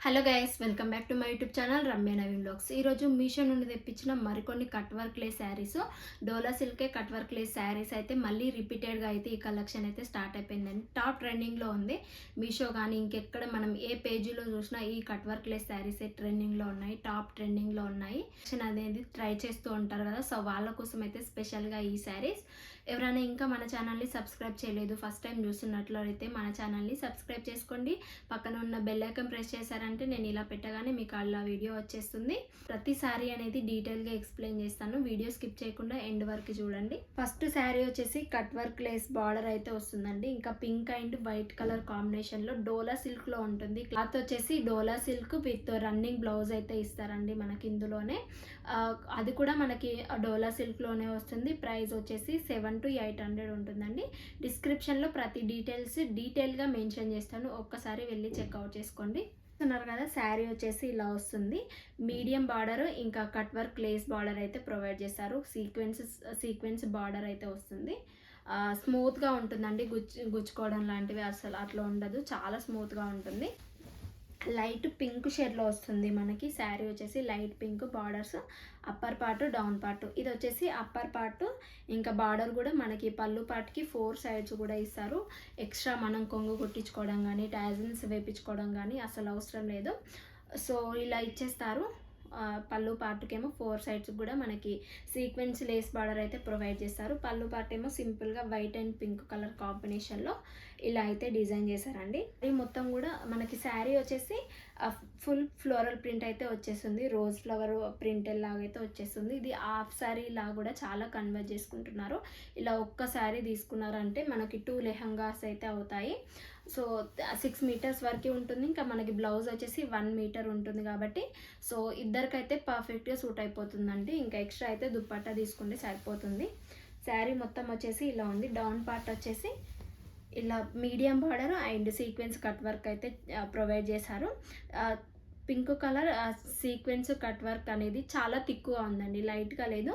Hello guys, welcome back to my YouTube channel Ramya Naveen blogs. ఈరోజు మీషో నుండి తెప్పించిన మరికొన్ని కట్ వర్క్ లేస్ శారీస్, డోలా సిల్కే కట్ వర్క్ లేస్ శారీస్ అయితే మళ్ళీ రిపీటెడ్గా అయితే ఈ కలెక్షన్ అయితే స్టార్ట్ అయిపోయిందండి. టాప్ ట్రెండింగ్లో ఉంది. మీషో కానీ ఇంకెక్కడ మనం ఏ పేజీలో చూసినా ఈ కట్ వర్క్ లేస్ శారీస్ ట్రెండింగ్లో ఉన్నాయి, టాప్ ట్రెండింగ్లో ఉన్నాయి. అనేది ట్రై చేస్తూ ఉంటారు కదా, సో వాళ్ళ కోసం అయితే స్పెషల్గా ఈ శారీస్. ఎవరైనా ఇంకా మన ఛానల్ని సబ్స్క్రైబ్ చేయలేదు, ఫస్ట్ టైం చూస్తున్నట్లయితే మన ఛానల్ని సబ్స్క్రైబ్ చేసుకోండి. పక్కన ఉన్న బెల్ ఐకాన్ ప్రెస్ చేశారంటే నేను ఇలా పెట్టగానే మీకు అలా వీడియో వచ్చేస్తుంది. ప్రతి శారీ అనేది డీటెయిల్గా ఎక్స్ప్లెయిన్ చేస్తాను, వీడియో స్కిప్ చేయకుండా ఎండ్ వరకు చూడండి. ఫస్ట్ శారీ వచ్చేసి కట్ వర్క్ లేస్ బార్డర్ అయితే వస్తుందండి. ఇంకా పింక్ అండ్ వైట్ కలర్ కాంబినేషన్లో డోలా సిల్క్లో ఉంటుంది. క్లాత్ వచ్చేసి డోలా సిల్క్ విత్ రన్నింగ్ బ్లౌజ్ అయితే ఇస్తారండి మనకి ఇందులోనే. అది కూడా మనకి డోలా సిల్క్లోనే వస్తుంది. ప్రైస్ వచ్చేసి 700 to 800 ఉంటుందండి. డిస్క్రిప్షన్లో ప్రతి డీటెయిల్గా మెన్షన్ చేస్తాను, ఒక్కసారి వెళ్ళి చెక్అవుట్ చేసుకోండి. చూస్తున్నారు కదా, శారీ వచ్చేసి ఇలా వస్తుంది. మీడియం బార్డర్ ఇంకా కట్ వర్క్ లేస్ బార్డర్ అయితే ప్రొవైడ్ చేస్తారు. సీక్వెన్స్ బార్డర్ అయితే వస్తుంది. స్మూత్గా ఉంటుందండి, గుచ్చుకోవడం లాంటివి అసలు అట్లా ఉండదు, చాలా స్మూత్గా ఉంటుంది. లైట్ పింక్ షేడ్లో వస్తుంది మనకి. శారీ వచ్చేసి light pink, borders upper part down part. ఇది వచ్చేసి అప్పర్ పార్ట్. ఇంకా బార్డర్ కూడా మనకి పళ్ళు పార్ట్కి 4 సైడ్స్ కూడా ఇస్తారు. ఎక్స్ట్రా మనం కొంగు కుట్టించుకోవడం కానీ టాజిల్స్ వేయించుకోవడం కానీ అసలు అవసరం లేదు. సో ఇలా ఇచ్చేస్తారు. పళ్ళు పార్ట్కేమో 4 సైడ్స్ కూడా మనకి సీక్వెన్స్ లేస్ బార్డర్ అయితే ప్రొవైడ్ చేస్తారు. పళ్ళు పార్ట్ ఏమో సింపుల్గా వైట్ అండ్ పింక్ కలర్ కాంబినేషన్లో ఇలా అయితే డిజైన్ చేశారండి. ఇది మొత్తం కూడా మనకి శారీ వచ్చేసి ఫుల్ ఫ్లోరల్ ప్రింట్ అయితే వచ్చేస్తుంది. రోజ్ ఫ్లవర్ ప్రింట్ లాగైతే వచ్చేస్తుంది. ఇది హాఫ్ శారీ లాగా కూడా చాలా కన్వర్ట్ చేసుకుంటున్నారు. ఇలా ఒక్క శారీ తీసుకున్నారంటే మనకి 2 లెహంగాస్ అయితే అవుతాయి. సో 6 మీటర్స్ వరకు ఉంటుంది. ఇంకా మనకి బ్లౌజ్ వచ్చేసి 1 మీటర్ ఉంటుంది కాబట్టి సో ఇద్దరికైతే పర్ఫెక్ట్గా సూట్ అయిపోతుందండి. ఇంకా ఎక్స్ట్రా అయితే దుప్పట్టా తీసుకుంటే సరిపోతుంది. శారీ మొత్తం వచ్చేసి ఇలా ఉంది. డౌన్ పార్ట్ వచ్చేసి ఇలా medium border and sequence cut work అయితే ప్రొవైడ్ చేశారు. Pink colour sequence cut work అనేది చాలా థిక్గా ఉందండి, లైట్గా లేదు.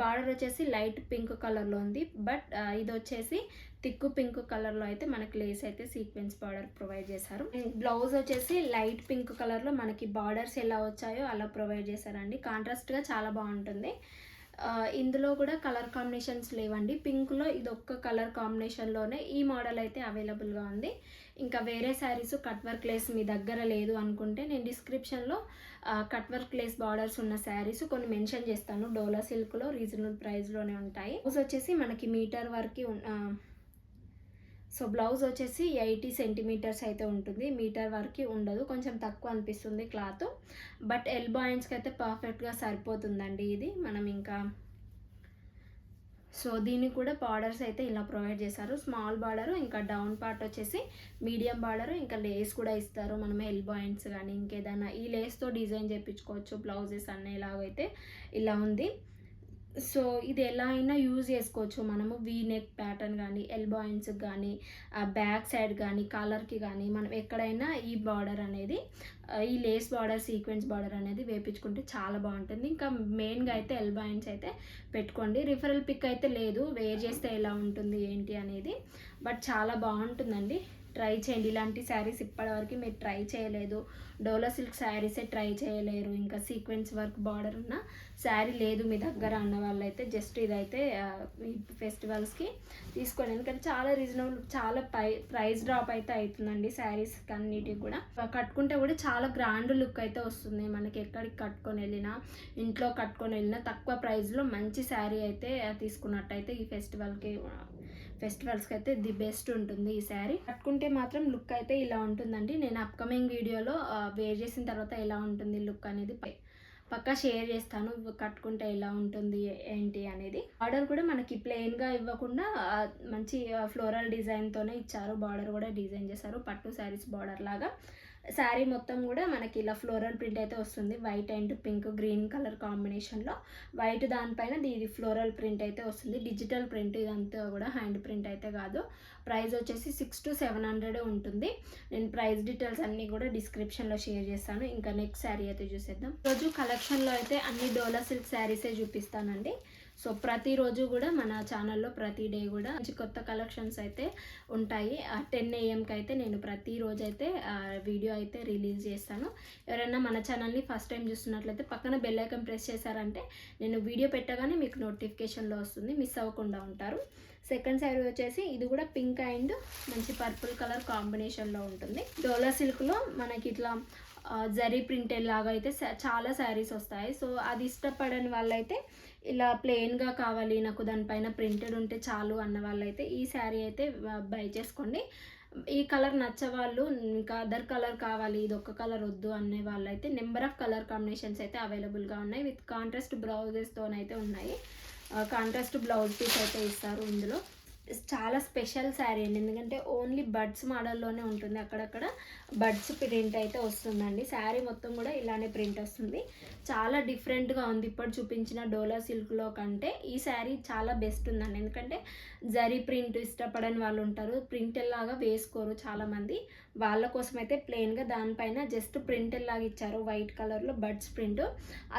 బార్డర్ వచ్చేసి లైట్ పింక్ కలర్లో ఉంది, బట్ ఇది వచ్చేసి థిక్ పింక్ కలర్లో అయితే మనకి లేస్ అయితే సీక్వెన్స్ బార్డర్ ప్రొవైడ్ చేశారు. బ్లౌజ్ వచ్చేసి లైట్ పింక్ కలర్లో మనకి బార్డర్స్ ఎలా వచ్చాయో అలా ప్రొవైడ్ చేశారండి. కాంట్రాస్ట్గా చాలా బాగుంటుంది. ఇందులో కూడా కలర్ కాంబినేషన్స్ లేవండి. పింక్లో ఇది ఒక్క కలర్ కాంబినేషన్లోనే ఈ మోడల్ అయితే అవైలబుల్గా ఉంది. ఇంకా వేరే శారీస్ కట్ వర్క్ లేస్ మీ దగ్గర లేదు అనుకుంటే నేను డిస్క్రిప్షన్లో కట్ వర్క్ లేస్ బార్డర్స్ ఉన్న శారీస్ కొన్ని మెన్షన్ చేస్తాను. డోలా సిల్క్లో రీజనబుల్ ప్రైస్లోనే ఉంటాయి. బ్లౌజ్ వచ్చేసి మనకి మీటర్ వరకు సో బ్లౌజ్ వచ్చేసి 80 సెంటీమీటర్స్ అయితే ఉంటుంది, మీటర్ వరకు ఉండదు, కొంచెం తక్కువ అనిపిస్తుంది క్లాత్. బట్ ఎల్బో హ్యాండ్స్కి అయితే పర్ఫెక్ట్గా సరిపోతుందండి ఇది. మనం ఇంకా సో దీనికి కూడా బార్డర్స్ అయితే ఇలా ప్రొవైడ్ చేశారు. స్మాల్ బార్డర్, ఇంకా డౌన్ పార్ట్ వచ్చేసి మీడియం బార్డర్, ఇంకా లేస్ కూడా ఇస్తారు. మనం ఎల్బో హ్యాండ్స్ కానీ ఇంకేదైనా ఈ లేస్తో డిజైన్ చేయించుకోవచ్చు బ్లౌజెస్ అనేలాగైతే ఇలా ఉంది. సో ఇది ఎలా అయినా యూజ్ చేసుకోవచ్చు మనము. వీ నెక్ ప్యాటర్న్ కానీ ఎల్బో హ్యాండ్స్కి కానీ బ్యాక్ సైడ్ కానీ కాలర్కి కానీ మనం ఎక్కడైనా ఈ బార్డర్ అనేది ఈ లేస్ బార్డర్ సీక్వెన్స్ బార్డర్ అనేది వేపించుకుంటే చాలా బాగుంటుంది. ఇంకా మెయిన్గా అయితే ఎల్బో హ్యాండ్స్ అయితే పెట్టుకోండి. రిఫరల్ పిక్ అయితే లేదు, వేర్ చేస్తే ఎలా ఉంటుంది ఏంటి అనేది, బట్ చాలా బాగుంటుందండి. ట్రై చేయండి. ఇలాంటి శారీస్ ఇప్పటివరకు మీరు ట్రై చేయలేదు, డోలా సిల్క్ శారీసే ట్రై చేయలేరు, ఇంకా సీక్వెన్స్ వర్క్ బార్డర్ ఉన్న శారీ లేదు మీ దగ్గర అన్న వాళ్ళైతే జస్ట్ ఇదైతే ఈ ఫెస్టివల్స్కి తీసుకోండి. ఎందుకంటే చాలా రీజనబుల్, చాలా ప్రైస్ డ్రాప్ అయితే అవుతుందండి శారీస్ అన్నిటికి కూడా. కట్టుకుంటే కూడా చాలా గ్రాండ్ లుక్ అయితే వస్తుంది మనకి. ఎక్కడికి కట్టుకొని వెళ్ళినా, ఇంట్లో కట్టుకొని వెళ్ళినా తక్కువ ప్రైస్లో మంచి శారీ అయితే తీసుకున్నట్టయితే ఈ ఫెస్టివల్స్కి అయితే ది బెస్ట్ ఉంటుంది ఈ శారీ. కట్టుకుంటే మాత్రం లుక్ అయితే ఇలా ఉంటుందండి. నేను అప్కమింగ్ వీడియోలో వేర్ చేసిన తర్వాత ఎలా ఉంటుంది లుక్ అనేది పక్కా షేర్ చేస్తాను, కట్టుకుంటే ఎలా ఉంటుంది ఏంటి అనేది. బార్డర్ కూడా మనకి ప్లెయిన్గా ఇవ్వకుండా మంచి ఫ్లోరల్ డిజైన్తోనే ఇచ్చారు. బార్డర్ కూడా డిజైన్ చేశారు పట్టు శారీస్ బార్డర్ లాగా. శారీ మొత్తం కూడా మనకి ఇలా ఫ్లోరల్ ప్రింట్ అయితే వస్తుంది. White and pink green colour కాంబినేషన్లో వైట్ దానిపైన ఇది ఫ్లోరల్ ప్రింట్ అయితే వస్తుంది. డిజిటల్ ప్రింట్ ఇదంతా కూడా, హ్యాండ్ ప్రింట్ అయితే కాదు. ప్రైస్ వచ్చేసి 600 to 700 ఉంటుంది. నేను ప్రైస్ డీటెయిల్స్ అన్నీ కూడా డిస్క్రిప్షన్లో షేర్ చేస్తాను. ఇంకా నెక్స్ట్ శారీ అయితే చూసేద్దాం. ఈరోజు కలెక్షన్లో అయితే అన్ని డోలా సిల్క్ శారీసే చూపిస్తానండి. సో ప్రతిరోజు కూడా మన ఛానల్లో ప్రతి డే కూడా మంచి కొత్త కలెక్షన్స్ అయితే ఉంటాయి. 10 AM అయితే నేను ప్రతిరోజు అయితే వీడియో అయితే రిలీజ్ చేస్తాను. ఎవరైనా మన ఛానల్ని ఫస్ట్ టైం చూస్తున్నట్లయితే పక్కన బెల్ ఐకాన్ ప్రెస్ చేశారంటే నేను వీడియో పెట్టగానే మీకు నోటిఫికేషన్లో వస్తుంది, మిస్ అవ్వకుండా ఉంటారు. సెకండ్ శారీ వచ్చేసి ఇది కూడా పింక్ అండ్ మంచి పర్పుల్ కలర్ కాంబినేషన్లో ఉంటుంది. డోలా సిల్క్లో మనకి ఇట్లా జరీ ప్రింటెడ్ లాగా అయితే చాలా శారీస్ వస్తాయి. సో అది ఇష్టపడని వాళ్ళైతే ఇలా ప్లెయిన్గా కావాలి, నాకు దానిపైన ప్రింటెడ్ ఉంటే చాలు అన్న వాళ్ళైతే ఈ శారీ అయితే బై చేసుకోండి. ఈ కలర్ నచ్చవాళ్ళు ఇంకా అదర్ కలర్ కావాలి, ఇది ఒక్క కలర్ వద్దు అనే వాళ్ళైతే నెంబర్ ఆఫ్ కలర్ కాంబినేషన్స్ అయితే అవైలబుల్గా ఉన్నాయి. విత్ కాంట్రాస్ట్ బ్లౌజెస్తోనైతే ఉన్నాయి. కాంట్రాస్ట్ బ్లౌజ్ పీస్ అయితే ఇస్తారు. ఇందులో చాలా స్పెషల్ శారీ అండి, ఎందుకంటే ఓన్లీ బడ్స్ మోడల్లోనే ఉంటుంది. అక్కడక్కడ బడ్స్ ప్రింట్ అయితే వస్తుందండి. శారీ మొత్తం కూడా ఇలానే ప్రింట్ వస్తుంది. చాలా డిఫరెంట్గా ఉంది ఇప్పుడు చూపించిన డోలా సిల్క్లో కంటే. ఈ శారీ చాలా బెస్ట్ ఉందండి, ఎందుకంటే జరీ ప్రింట్ ఇష్టపడని వాళ్ళు ఉంటారు, ప్రింట్ లాగా వేసుకోరు చాలామంది. వాళ్ళ కోసం అయితే ప్లెయిన్గా దానిపైన జస్ట్ ప్రింట్ లాగా ఇచ్చారు, వైట్ కలర్లో బడ్స్ ప్రింట్.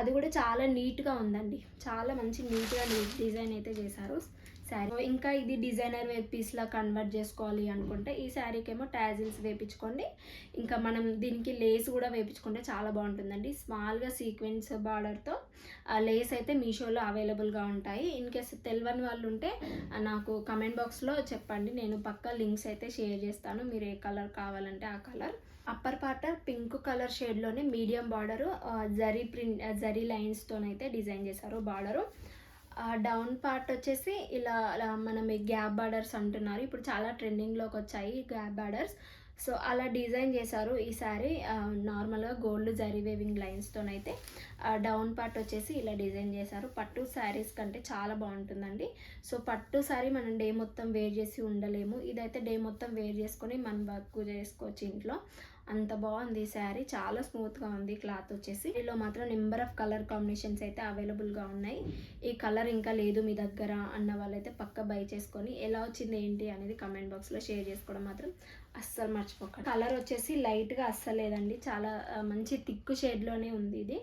అది కూడా చాలా నీట్గా ఉందండి, చాలా మంచి నీట్గా డిజైన్ అయితే చేశారు శారీ. ఇంకా ఇది డిజైనర్ వేర్ పీస్లా కన్వర్ట్ చేసుకోవాలి అనుకుంటే ఈ శారీకి ఏమో టాజిల్స్ వేయించుకోండి. ఇంకా మనం దీనికి లేస్ కూడా వేయించుకుంటే చాలా బాగుంటుందండి. స్మాల్గా సీక్వెన్స్ బార్డర్తో లేస్ అయితే మీషోలో అవైలబుల్గా ఉంటాయి. ఇన్ కేస్ తెలియని వాళ్ళు ఉంటే నాకు కమెంట్ బాక్స్లో చెప్పండి, నేను పక్కా లింక్స్ అయితే షేర్ చేస్తాను. మీరు ఏ కలర్ కావాలంటే ఆ colour. Upper part pink colour షేడ్లోనే మీడియం బార్డరు జరీ ప్రింట్ జరీ లైన్స్తోనైతే డిజైన్ చేశారు బార్డరు. డౌన్ పార్ట్ వచ్చేసి ఇలా మనం గ్యాప్ బార్డర్స్ అంటున్నారు, ఇప్పుడు చాలా ట్రెండింగ్లోకి వచ్చాయి గ్యాప్ బార్డర్స్. సో అలా డిజైన్ చేశారు ఈ శారీ. నార్మల్గా గోల్డ్ జరీ వేవింగ్ లైన్స్తోనైతే డౌన్ పార్ట్ వచ్చేసి ఇలా డిజైన్ చేశారు. పట్టు శారీస్ కంటే చాలా బాగుంటుందండి. సో పట్టు శారీ మనం డే మొత్తం వేర్ చేసి ఉండలేము, ఇదైతే డే మొత్తం వేర్ చేసుకొని మనం వర్క్ చేసుకోవచ్చు ఇంట్లో. అంత బాగుంది ఈ శారీ, చాలా స్మూత్గా ఉంది క్లాత్ వచ్చేసి. దీనిలో మాత్రం నెంబర్ ఆఫ్ కలర్ కాంబినేషన్స్ అయితే అవైలబుల్గా ఉన్నాయి. ఈ కలర్ ఇంకా లేదు మీ దగ్గర అన్న వాళ్ళైతే పక్క బై చేసుకొని ఎలా వచ్చింది ఏంటి అనేది కమెంట్ బాక్స్లో షేర్ చేసుకోవడం మాత్రం అస్సలు మర్చిపోకండి. కలర్ వచ్చేసి లైట్గా అస్సలు లేదండి, చాలా మంచి థిక్ షేడ్లోనే ఉంది ఇది.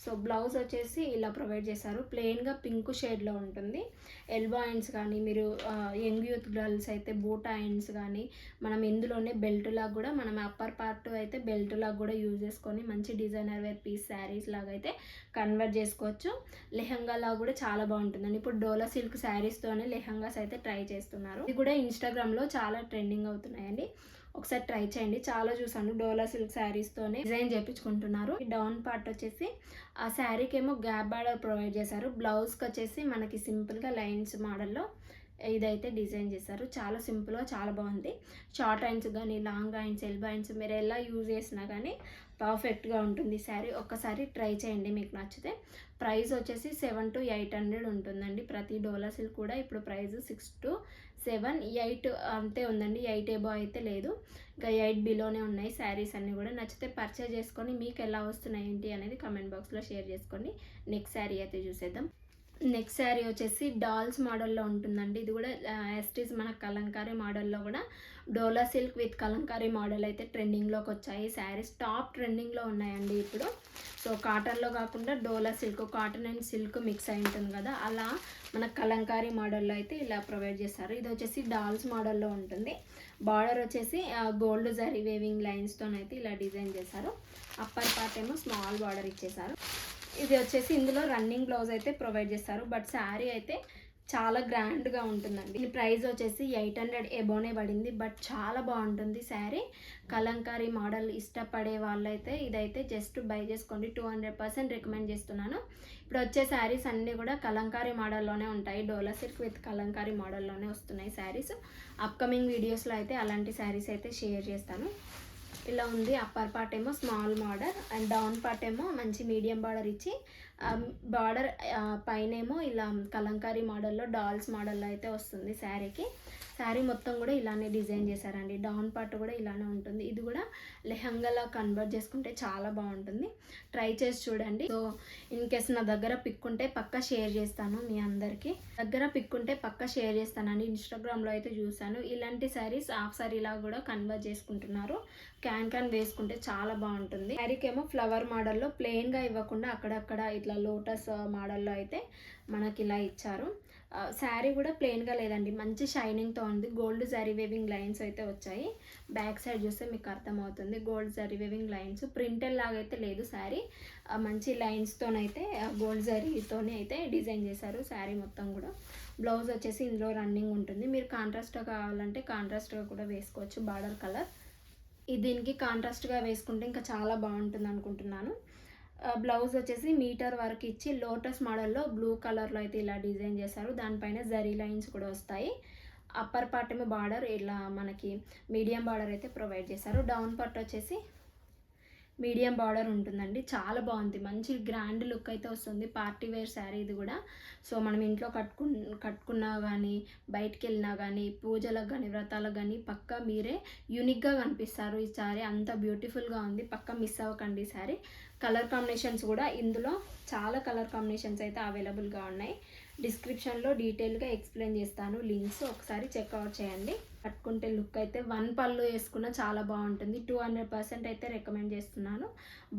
సో బ్లౌజ్ వచ్చేసి ఇలా ప్రొవైడ్ చేశారు, ప్లెయిన్గా పింక్ షేడ్లో ఉంటుంది. ఎల్బో హ్యాండ్స్ కానీ మీరు యంగ్ యూత్ గర్ల్స్ అయితే బూటా హ్యాండ్స్ కానీ మనం ఇందులోనే బెల్ట్ లాగా కూడా మనం అప్పర్ పార్ట్ అయితే బెల్ట్ లాగా కూడా యూజ్ చేసుకొని మంచి డిజైనర్ వేర్ పీస్ శారీస్ లాగా అయితే కన్వర్ట్ చేసుకోవచ్చు. లెహంగా లాగా కూడా చాలా బాగుంటుందండి. ఇప్పుడు డోలా సిల్క్ శారీస్తోనే లెహంగాస్ అయితే ట్రై చేస్తున్నారు, ఇది కూడా ఇన్స్టాగ్రామ్లో చాలా ట్రెండింగ్ అవుతున్నాయండి. ఒకసారి ట్రై చేయండి, చాలా చూసాను డోలా సిల్క్ శారీస్తోనే డిజైన్ చేయించుకుంటున్నారు. డౌన్ పార్ట్ వచ్చేసి ఆ శారీకి ఏమో గ్యాప్ బార్డర్ ప్రొవైడ్ చేశారు. బ్లౌజ్కి వచ్చేసి మనకి సింపుల్గా లైన్స్ మోడల్లో ఇదైతే డిజైన్ చేశారు. చాలా సింపుల్గా చాలా బాగుంది. షార్ట్ హ్యాండ్స్ కానీ లాంగ్ హ్యాండ్స్ ఎల్బో హ్యాండ్స్ మీరు ఎలా యూజ్ చేసినా కానీ పర్ఫెక్ట్గా ఉంటుంది శారీ. ఒక్కసారి ట్రై చేయండి మీకు నచ్చితే. ప్రైస్ వచ్చేసి 700 to 800 ఉంటుందండి. ప్రతి డోలా సిల్క్ కూడా ఇప్పుడు ప్రైస్ 6 to 7, 8 అంతే ఉందండి, 8 ఎబో అయితే లేదు, ఇంకా 8 బిలోనే ఉన్నాయి శారీస్ అన్నీ కూడా. నచ్చితే పర్చేజ్ చేసుకొని మీకు ఎలా వస్తున్నాయి ఏంటి అనేది కమెంట్ బాక్స్లో షేర్ చేసుకోండి. నెక్స్ట్ శారీ అయితే చూసేద్దాం. నెక్స్ట్ శారీ వచ్చేసి డాల్స్ మోడల్లో ఉంటుందండి. ఇది కూడా ఎస్టీస్ మన కలంకారీ మోడల్లో కూడా డోలా సిల్క్ విత్ కలంకారీ మోడల్ అయితే ట్రెండింగ్లోకి వచ్చాయి. శారీస్ టాప్ ట్రెండింగ్లో ఉన్నాయండి ఇప్పుడు. సో కాటన్లో కాకుండా Dola silk, cotton and silk mix అయి ఉంటుంది కదా, అలా మన కలంకారీ మోడల్లో అయితే ఇలా ప్రొవైడ్ చేస్తారు. ఇది వచ్చేసి డాల్స్ మోడల్లో ఉంటుంది. బార్డర్ వచ్చేసి గోల్డ్ జరీ వేవింగ్ లైన్స్తోనైతే ఇలా డిజైన్ చేశారు. అప్పర్ పార్ట్ ఏమో స్మాల్ బార్డర్ ఇచ్చేసారు. ఇది వచ్చేసి ఇందులో రన్నింగ్ బ్లౌజ్ అయితే ప్రొవైడ్ చేస్తారు, బట్ శారీ అయితే చాలా గ్రాండ్గా ఉంటుందండి. ఈ ప్రైస్ వచ్చేసి 800 ఎబోనే పడింది, బట్ చాలా బాగుంటుంది శారీ. కలంకారీ మోడల్ ఇష్టపడే వాళ్ళైతే ఇదైతే జస్ట్ బై చేసుకోండి, 200% రికమెండ్ చేస్తున్నాను. ఇప్పుడు వచ్చే శారీస్ అన్నీ కూడా కలంకారీ మోడల్లోనే ఉంటాయి, డోలా సిల్క్ విత్ కలంకారీ మోడల్లోనే వస్తున్నాయి శారీస్. అప్కమింగ్ వీడియోస్లో అయితే అలాంటి శారీస్ అయితే షేర్ చేస్తాను. ఇలా ఉంది. అప్పర్ పార్ట్ ఏమో small border and down part ఏమో మంచి మీడియం బార్డర్ ఇచ్చి బార్డర్ పైన ఏమో ఇలా కలంకారీ మోడల్లో డాల్స్ మోడల్లో అయితే వస్తుంది శారీకి. శారీ మొత్తం కూడా ఇలానే డిజైన్ చేశారండి. డౌన్ పార్ట్ కూడా ఇలానే ఉంటుంది. ఇది కూడా లెహంగాలా కన్వర్ట్ చేసుకుంటే చాలా బాగుంటుంది, ట్రై చేసి చూడండి. సో ఇన్ కేస్ నా దగ్గర పిక్ ఉంటే పక్కా షేర్ చేస్తాను, మీ అందరికీ దగ్గర పిక్ ఉంటే పక్కా షేర్ చేస్తానండి. ఇన్స్టాగ్రామ్లో అయితే చూసాను ఇలాంటి శారీస్ హాఫ్ శారీలా కూడా కన్వర్ట్ చేసుకుంటున్నారు. క్యాన్ వేసుకుంటే చాలా బాగుంటుంది. శారీకి ఏమో ఫ్లవర్ మోడల్లో ప్లెయిన్గా ఇవ్వకుండా అక్కడక్కడ ఇట్లా ఇట్లా లోటస్ మోడల్లో అయితే మనకి ఇలా ఇచ్చారు. శారీ కూడా ప్లెయిన్గా లేదండి, మంచి షైనింగ్తో ఉంది. గోల్డ్ జరీ వేవింగ్ లైన్స్ అయితే వచ్చాయి. బ్యాక్ సైడ్ చూస్తే మీకు అర్థమవుతుంది, గోల్డ్ జరీ వేవింగ్ లైన్స్. ప్రింటెడ్ లాగా అయితే లేదు శారీ, మంచి లైన్స్తోనైతే గోల్డ్ జరీతోనే అయితే డిజైన్ చేశారు శారీ మొత్తం కూడా. బ్లౌజ్ వచ్చేసి ఇందులో రన్నింగ్ ఉంటుంది. మీరు కాంట్రాస్ట్గా కావాలంటే కాంట్రాస్ట్గా కూడా వేసుకోవచ్చు. బార్డర్ కలర్ దీనికి కాంట్రాస్ట్గా వేసుకుంటే ఇంకా చాలా బాగుంటుంది అనుకుంటున్నాను. బ్లౌజ్ వచ్చేసి మీటర్ వరకు ఇచ్చి లోటస్ మోడల్లో బ్లూ కలర్లో అయితే ఇలా డిజైన్ చేశారు. దానిపైన జరీ లైన్స్ కూడా వస్తాయి. అప్పర్ పార్ట్ ఏమో బార్డర్ ఇలా మనకి మీడియం బార్డర్ అయితే ప్రొవైడ్ చేశారు. డౌన్ పార్ట్ వచ్చేసి మీడియం బార్డర్ ఉంటుందండి. చాలా బాగుంది, మంచి గ్రాండ్ లుక్ అయితే వస్తుంది. పార్టీ వేర్ శారీ ఇది కూడా. సో మనం ఇంట్లో కట్టుకున్నా కానీ, బయటికి వెళ్ళినా కానీ, పూజలకు కానీ, వ్రతాలకు కానీ పక్కా మీరే యూనిక్గా కనిపిస్తారు. ఈ శారీ అంత బ్యూటిఫుల్గా ఉంది, పక్కా మిస్ అవ్వకండి ఈ శారీ. కలర్ కాంబినేషన్స్ కూడా ఇందులో చాలా కలర్ కాంబినేషన్స్ అయితే అవైలబుల్గా ఉన్నాయి. డిస్క్రిప్షన్లో డీటెయిల్గా ఎక్స్ప్లెయిన్ చేస్తాను, లింక్స్ ఒకసారి చెక్అవుట్ చేయండి. కట్టుకుంటే లుక్ అయితే 1 పళ్ళు వేసుకున్న చాలా బాగుంటుంది. 200% అయితే రికమెండ్ చేస్తున్నాను.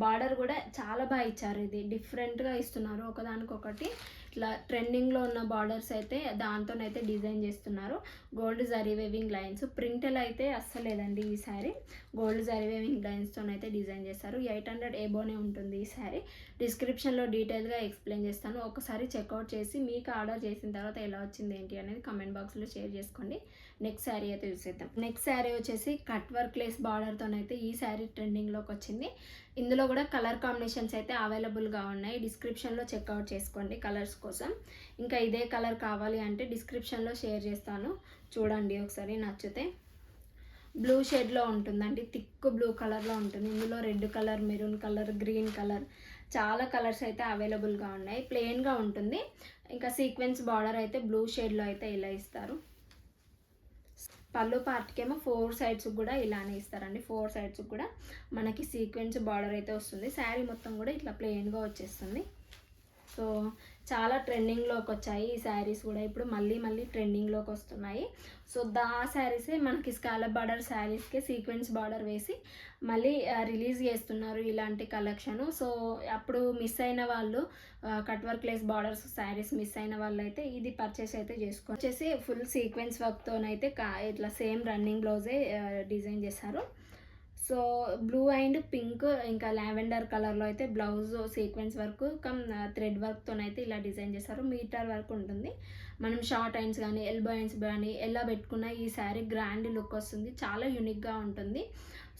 బార్డర్ కూడా చాలా బాగా ఇచ్చారు, ఇది డిఫరెంట్గా ఇస్తున్నారు. ఒకదానికొకటి ఇట్లా ట్రెండింగ్లో ఉన్న బార్డర్స్ అయితే దాంతోనైతే డిజైన్ చేస్తున్నారు. గోల్డ్ జరీ వేవింగ్ లైన్స్, ప్రింటెల్ అయితే అస్సలు లేదండి ఈ శారీ. గోల్డ్ జరీ వేవింగ్ లైన్స్తోనైతే డిజైన్ చేస్తారు. 800 ఎబోనే ఉంటుంది ఈ శారీ. డిస్క్రిప్షన్లో డీటెయిల్గా ఎక్స్ప్లెయిన్ చేస్తాను, ఒకసారి చెక్అవుట్ చేసి మీకు ఆర్డర్ చేసిన తర్వాత ఎలా వచ్చింది ఏంటి అనేది కమెంట్ బాక్స్లో షేర్ చేసుకోండి. నెక్స్ట్ శారీ అయితే చూసేద్దాం. నెక్స్ట్ శారీ వచ్చేసి కట్ వర్క్ లేస్ బార్డర్తోనైతే ఈ శారీ ట్రెండింగ్లోకి వచ్చింది. ఇందులో కూడా కలర్ కాంబినేషన్స్ అయితే అవైలబుల్గా ఉన్నాయి. డిస్క్రిప్షన్లో చెక్అవుట్ చేసుకోండి కలర్స్ కోసం. ఇంకా ఇదే కలర్ కావాలి అంటే డిస్క్రిప్షన్లో షేర్ చేస్తాను, చూడండి ఒకసారి నచ్చితే. బ్లూ షేడ్లో ఉంటుందండి, థిక్ బ్లూ కలర్లో ఉంటుంది. ఇందులో red colour, maroon colour, green colour, చాలా కలర్స్ అయితే అవైలబుల్గా ఉన్నాయి. ప్లెయిన్గా ఉంటుంది. ఇంకా సీక్వెన్స్ బార్డర్ అయితే బ్లూ షేడ్లో అయితే ఇలా ఇస్తారు. పళ్ళు పార్ట్కేమో 4 సైడ్స్ కూడా ఇలానే ఇస్తారండి. 4 సైడ్స్ కూడా మనకి సీక్వెన్స్ బార్డర్ అయితే వస్తుంది. శారీ మొత్తం కూడా ఇట్లా ప్లెయిన్గా వచ్చేస్తుంది. సో చాలా ట్రెండింగ్లోకి వచ్చాయి ఈ శారీస్ కూడా, ఇప్పుడు మళ్ళీ ట్రెండింగ్లోకి వస్తున్నాయి. సో శారీసే మనకి స్కాలప్ బార్డర్ శారీస్కే సీక్వెన్స్ బార్డర్ వేసి మళ్ళీ రిలీజ్ చేస్తున్నారు ఇలాంటి కలెక్షను. సో అప్పుడు మిస్ అయిన వాళ్ళు, cut work Lay's borders saris miss అయిన వాళ్ళు అయితే ఇది పర్చేస్ అయితే చేసుకో వచ్చేసి ఫుల్ సీక్వెన్స్ వర్క్తోనైతే ఇట్లా సేమ్ రన్నింగ్ బ్లౌజే డిజైన్ చేశారు. సో బ్లూ అండ్ పింక్ ఇంకా లావెండర్ కలర్లో అయితే blouse sequence work come thread వర్క్తోనైతే ఇలా డిజైన్ చేశారు. మీటర్ వర్క్ ఉంటుంది. మనం షార్ట్ హ్యాండ్స్ కానీ, ఎల్బో హ్యాండ్స్ కానీ ఎలా పెట్టుకున్నా ఈ శారీ గ్రాండ్ లుక్ వస్తుంది, చాలా యూనిక్గా ఉంటుంది.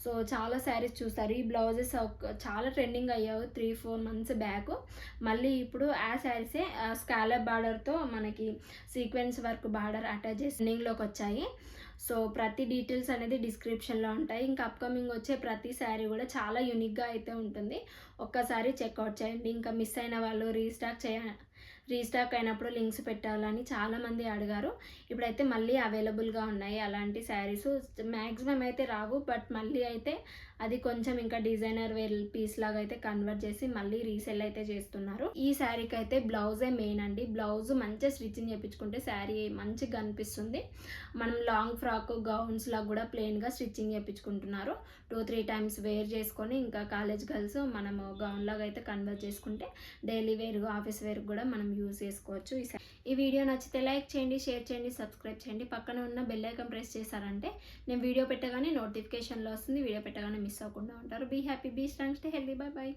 సో చాలా శారీస్ చూస్తారు. ఈ బ్లౌజెస్ చాలా ట్రెండింగ్ అయ్యావు 3-4 మంత్స్ బ్యాక్. మళ్ళీ ఇప్పుడు ఆ శారీసే స్కాలప్ బార్డర్తో మనకి సీక్వెన్స్ వర్క్ బార్డర్ అటాచ్ చేసి ట్రెండింగ్లోకి వచ్చాయి. సో ప్రతి డీటెయిల్స్ అనేది డిస్క్రిప్షన్లో ఉంటాయి. ఇంకా అప్కమింగ్ వచ్చే ప్రతి శారీ కూడా చాలా యూనిక్గా అయితే ఉంటుంది. ఒక్కసారి చెక్అవుట్ చేయండి. ఇంకా మిస్ అయిన వాళ్ళు రీస్టాక్ అయినప్పుడు లింక్స్ పెట్టాలని చాలామంది అడిగారు. ఇప్పుడైతే మళ్ళీ అవైలబుల్గా ఉన్నాయి అలాంటి శారీస్. మ్యాక్సిమం అయితే రావు, బట్ మళ్ళీ అయితే అది కొంచెం ఇంకా డిజైనర్ వేర్ పీస్ లాగా అయితే కన్వర్ట్ చేసి మళ్ళీ రీసెల్ అయితే చేస్తున్నారు. ఈ శారీకి అయితే బ్లౌజే మెయిన్ అండి. బ్లౌజ్ మంచిగా స్టిచ్చింగ్ చేయించుకుంటే శారీ మంచిగా కనిపిస్తుంది. మనం లాంగ్ ఫ్రాక్ గౌన్స్ లాగా కూడా ప్లెయిన్గా స్టిచ్చింగ్ చేయించుకుంటున్నారు. 2-3 టైమ్స్ వేర్ చేసుకొని ఇంకా కాలేజ్ గర్ల్స్ మనము గౌన్ లాగా అయితే కన్వర్ట్ చేసుకుంటే డైలీ వేర్, ఆఫీస్ వేర్ కూడా మనం యూజ్ చేసుకోవచ్చు. ఈ వీడియో నచ్చితే లైక్ చేయండి, షేర్ చేయండి, సబ్స్క్రైబ్ చేయండి. పక్కన ఉన్న బెల్ ఐకాన్ ప్రెస్ చేశారంటే నేను వీడియో పెట్టగానే నోటిఫికేషన్లో వస్తుంది. వీడియో పెట్టగానే మిస్ అవ్వకుండా ఉంటారు. Be happy, be strong, stay healthy. Bye by.